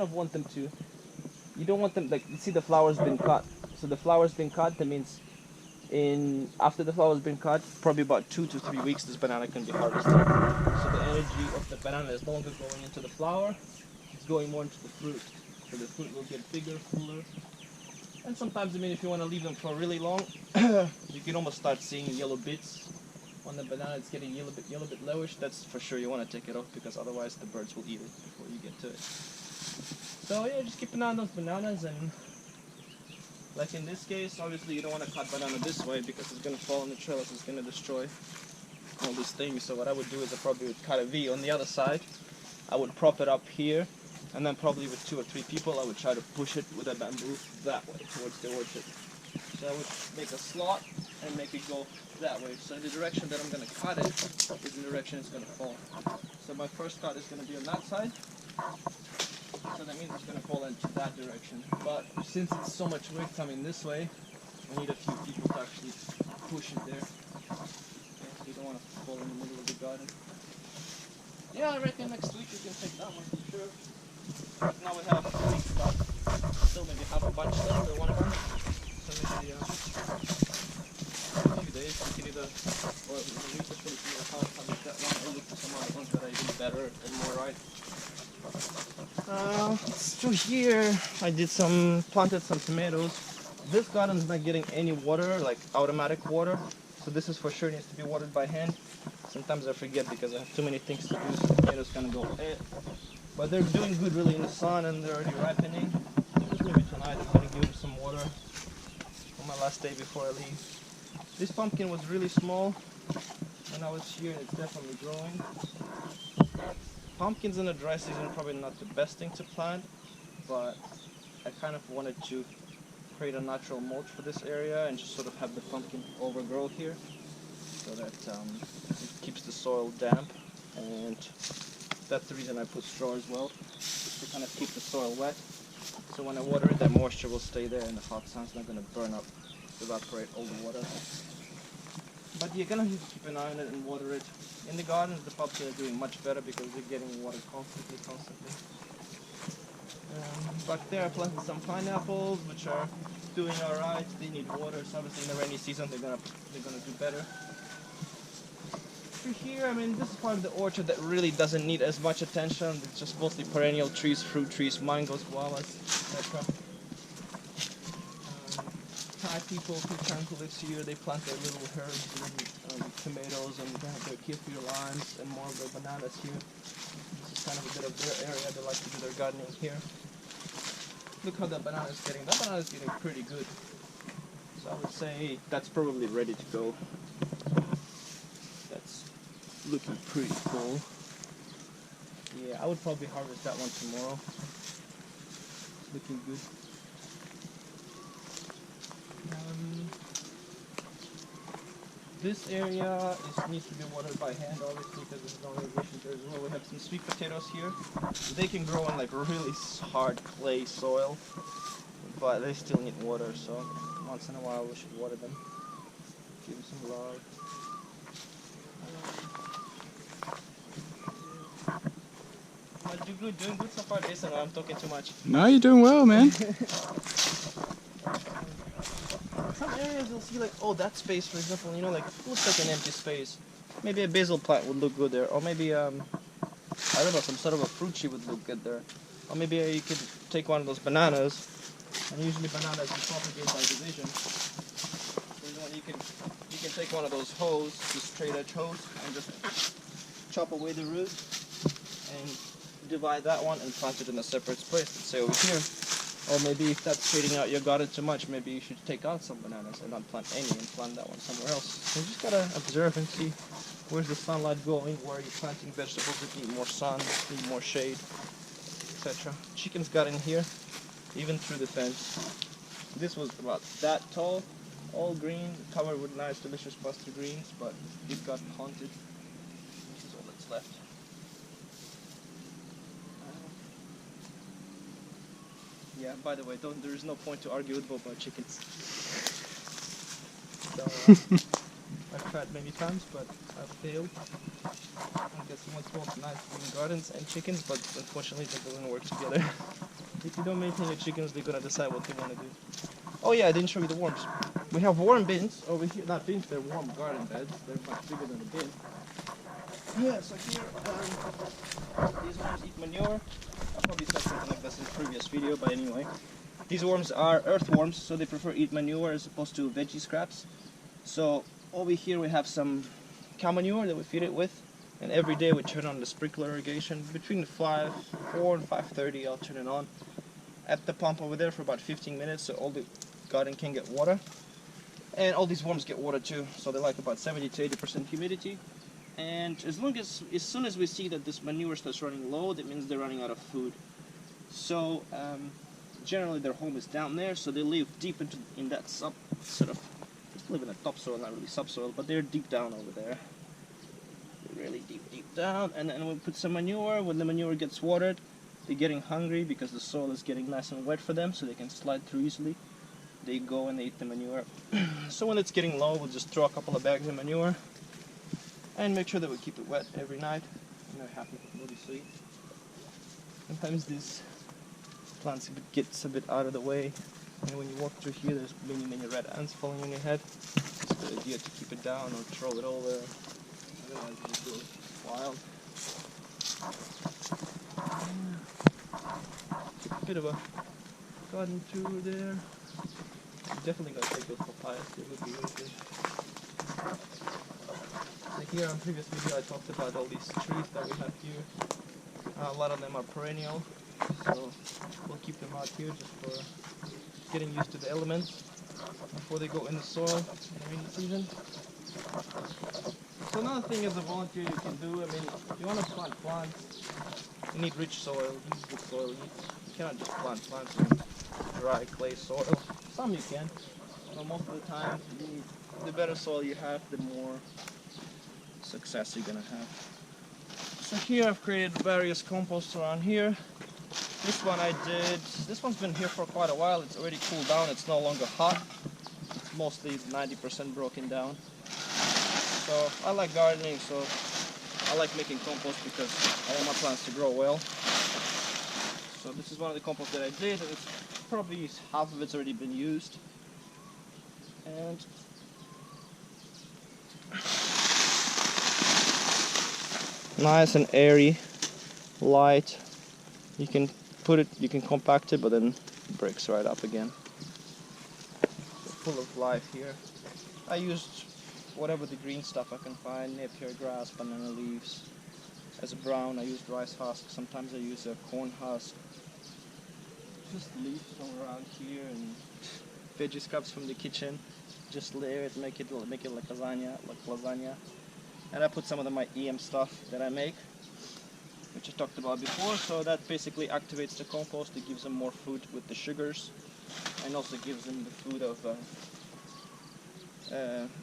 of want them to. You don't want them like you see the flower's been cut. So the flower's been cut. That means after the flower's been cut, probably about 2 to 3 weeks, this banana can be harvested. So the energy of the banana is no longer going into the flower; it's going more into the fruit. So the fruit will get bigger, fuller. And sometimes, I mean, if you want to leave them for really long, you can almost start seeing yellow bits on the banana. It's getting yellow bit lowish. That's for sure. You want to take it off because otherwise the birds will eat it before you get to it. So yeah, just keep an eye on those bananas, and like in this case, obviously you don't want to cut banana this way because it's going to fall on the trellis. It's going to destroy all these things. So what I would do is I probably would cut a V on the other side. I would prop it up here. And then probably with 2 or 3 people, I would try to push it with a bamboo that way towards the orchard. So I would make a slot and make it go that way. So the direction that I'm going to cut it is the direction it's going to fall. So my first cut is going to be on that side. So that means it's going to fall into that direction. But since it's so much weight coming this way, I need a few people to actually push it there. Okay, so you don't want to fall in the middle of the garden. Yeah, I reckon next week you can take that one for sure. Right now we have 2 weeks left. Still maybe have a bunch left or 1 bunch. So maybe a few days we can either, or a week or 20 see how I make that one, or look for some other ones that I do better and more right. So here I planted some tomatoes. This garden is not getting any water, like automatic water. So this is for sure needs to be watered by hand. Sometimes I forget because I have too many things to do, so the tomatoes kind of go But they're doing good really in the sun and they're already ripening. Just maybe tonight I'm going to give them some water on my last day before I leave. This pumpkin was really small when I was here and it's definitely growing. Pumpkins in the dry season are probably not the best thing to plant, but I kind of wanted to create a natural mulch for this area and just sort of have the pumpkin overgrow here so that it keeps the soil damp, and that's the reason I put straw as well, just to kind of keep the soil wet. So when I water it, that moisture will stay there and the hot sun's not going to burn up, evaporate all the water. But you're going to have to keep an eye on it and water it. In the gardens, the pumpkins are doing much better because they're getting water constantly. Back there I planted some pineapples, which are doing alright. They need water, so obviously in the rainy season they're gonna do better. Through here, I mean, this is part of the orchard that really doesn't need as much attention. It's just mostly perennial trees, fruit trees, mangoes, guavas, etc. Thai people who lives here, they plant their little herbs and tomatoes, and they have their kefir limes and more of their bananas here. This is kind of a bit of their area. They like to do their gardening here. Look how that banana is getting. That banana is getting pretty good. So I would say that's probably ready to go. That's looking pretty full. Yeah, I would probably harvest that one tomorrow. It's looking good. This area needs to be watered by hand, obviously, because there's no irrigation there as well. We have some sweet potatoes here. They can grow on like really hard clay soil, but they still need water, so once in a while we should water them. Give them some love. Doing good so far, Jason. I'm talking too much. No, you're doing well, man. Some areas you'll see like, oh, that space, for example, you know, like looks like an empty space. Maybe a basil plant would look good there, or maybe I don't know, some sort of a fruit tree would look good there. Or maybe you could take one of those bananas, and usually bananas you propagate by division. So you can take one of those hoes, just straight edge hoes, and just chop away the root and divide that one and plant it in a separate place. Let's say over here. Or maybe if that's fading out your garden too much, maybe you should take out some bananas and not plant any and plant that one somewhere else. So you just gotta observe and see where's the sunlight going, where are you planting vegetables that need more sun, need more shade, etc. Chickens got in here, even through the fence. This was about that tall, all green, covered with nice delicious buster greens, but it got haunted. This is all that's left. Yeah, by the way, there is no point to argue with about chickens. So, I've tried many times, but I've failed. I guess he wants both nice green gardens and chickens, but unfortunately that doesn't work together. If you don't maintain your chickens, they're gonna decide what they want to do. Oh yeah, I didn't show you the worms. We have worm bins over here. Not bins, they're worm garden beds. They're much bigger than a bin. Yeah, so here, these worms eat manure. I probably said something like this in the previous video, but anyway. These worms are earthworms, so they prefer eat manure as opposed to veggie scraps. So over here we have some cow manure that we feed it with, and every day we turn on the sprinkler irrigation. Between 4 and 5:30 I'll turn it on at the pump over there for about 15 minutes so all the garden can get water. And all these worms get water too, so they like about 70 to 80% humidity. And as soon as we see that this manure starts running low, that means they're running out of food. So generally their home is down there, so they live deep in that just live in the topsoil, not really subsoil, but they're deep down over there. They're really deep down. And then we put some manure. When the manure gets watered, they're getting hungry because the soil is getting nice and wet for them, so they can slide through easily. They go and they eat the manure. So when it's getting low, we'll just throw a couple of bags of manure and make sure that we keep it wet every night. And they're happy, obviously. Sometimes these plants gets a bit out of the way, and when you walk through here, there's many red ants falling on your head. It's a good idea to keep it down or throw it over. Otherwise, it just goes wild. A bit of a garden tour there. Definitely gonna take those papayas. They would be really good. Like here on previous video, I talked about all these trees that we have here. A lot of them are perennial, so we'll keep them out here just for getting used to the elements before they go in the soil in the rainy season. So another thing as a volunteer you can do, I mean, if you want to plant plants, you need rich soil, use good soil. You cannot just plant plants in dry clay soil. Some you can, but most of the time, the better soil you have, the more success you're gonna have. So here I've created various composts around here. This one's been here for quite a while. It's already cooled down. It's no longer hot. It's mostly 90% broken down. So I like gardening, so I like making compost because I want my plants to grow well. So this is one of the composts that I did, and it's probably half of it's already been used. And nice and airy, light. You can compact it, but then it breaks right up again. So full of life here. I used whatever the green stuff I can find, napier grass, banana leaves. As a brown, I used rice husk. Sometimes I use a corn husk. Just leaves from around here and veggie scraps from the kitchen. Just layer it, make it like lasagna. And I put some of my EM stuff that I make, which I talked about before. So that basically activates the compost. It gives them more food with the sugars, and also gives them the food of the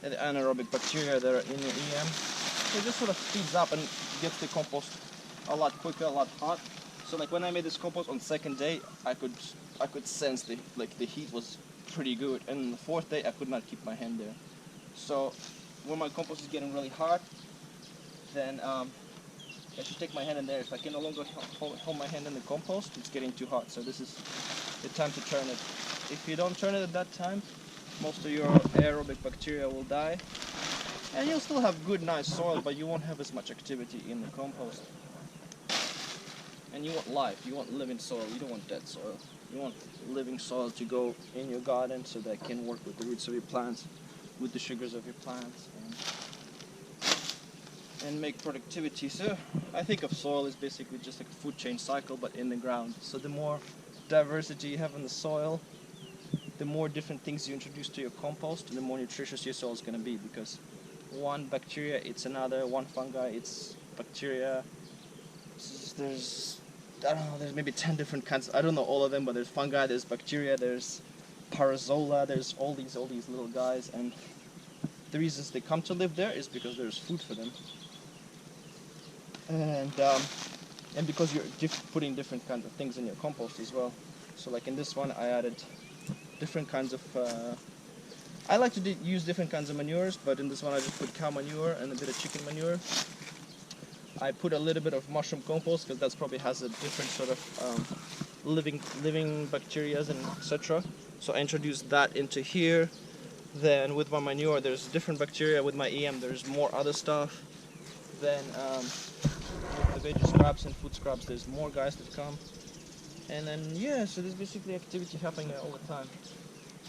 anaerobic bacteria that are in the EM. So it just sort of speeds up and gets the compost a lot quicker, a lot hot. So like when I made this compost on the second day, I could sense the heat was pretty good, and on the fourth day I could not keep my hand there. So when my compost is getting really hot, then I should take my hand in there. If I can no longer hold my hand in the compost, it's getting too hot. So this is the time to turn it. If you don't turn it at that time, most of your aerobic bacteria will die, and you'll still have good, nice soil, but you won't have as much activity in the compost. And you want life, you want living soil, you don't want dead soil. You want living soil to go in your garden so that it can work with the roots of your plants, with the sugars of your plants, and make productivity. So I think of soil as basically just like a food chain cycle, but in the ground. So the more diversity you have in the soil, the more different things you introduce to your compost, the more nutritious your soil is going to be, because one bacteria eats another, one fungi eats bacteria. There's maybe 10 different kinds. I don't know all of them, but there's fungi, there's bacteria, there's parazola, there's all these little guys, and the reasons they come to live there is because there's food for them, and because you're putting different kinds of things in your compost as well. So like in this one, I added different kinds of. I like to use different kinds of manures, but in this one I just put cow manure and a bit of chicken manure. I put a little bit of mushroom compost because that probably has a different sort of living bacteria and etc. So I introduced that into here. Then with my manure, there's different bacteria. With my EM, there's more other stuff. Then with the veggie scraps and food scraps, there's more guys that come. And then yeah, so there's basically activity happening all the time.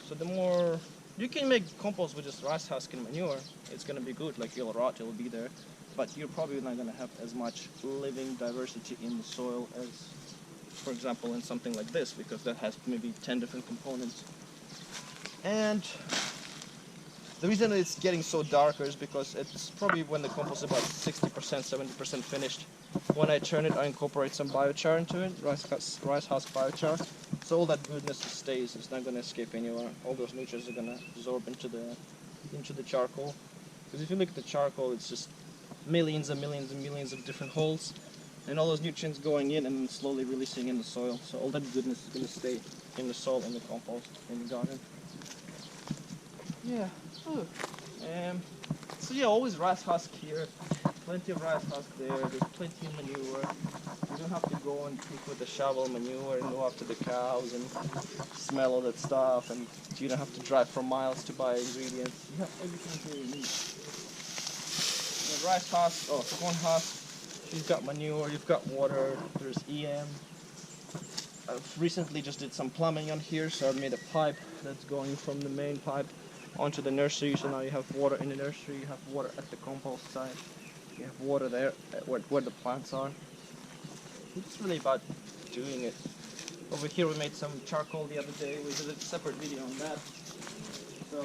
So the more you can make compost with just rice husk and manure, it's gonna be good. Like it'll rot, it'll be there, but you're probably not gonna have as much living diversity in the soil as, for example, in something like this, because that has maybe 10 different components. And the reason it's getting so darker is because it's probably when the compost is about 60%, 70% finished. When I turn it, I incorporate some biochar into it, rice husk biochar. So all that goodness stays. It's not going to escape anywhere. All those nutrients are going to absorb into the charcoal. Because if you look at the charcoal, it's just millions and millions and millions of different holes, and all those nutrients going in and slowly releasing in the soil. So all that goodness is going to stay in the soil, in the compost, in the garden. Yeah. So yeah, always rice husk here. Plenty of rice husk there. There's plenty of manure. You don't have to go and pick with a shovel manure and go after the cows and smell all that stuff, and you don't have to drive for miles to buy ingredients. You have everything here you need. The rice husk, corn husk. You've got manure. You've got water. There's EM. I've recently just did some plumbing on here, so I've made a pipe that's going from the main pipe onto the nursery. So now you have water in the nursery, you have water at the compost site, you have water there where the plants are. It's really about doing it. Over here we made some charcoal the other day. We did a separate video on that. So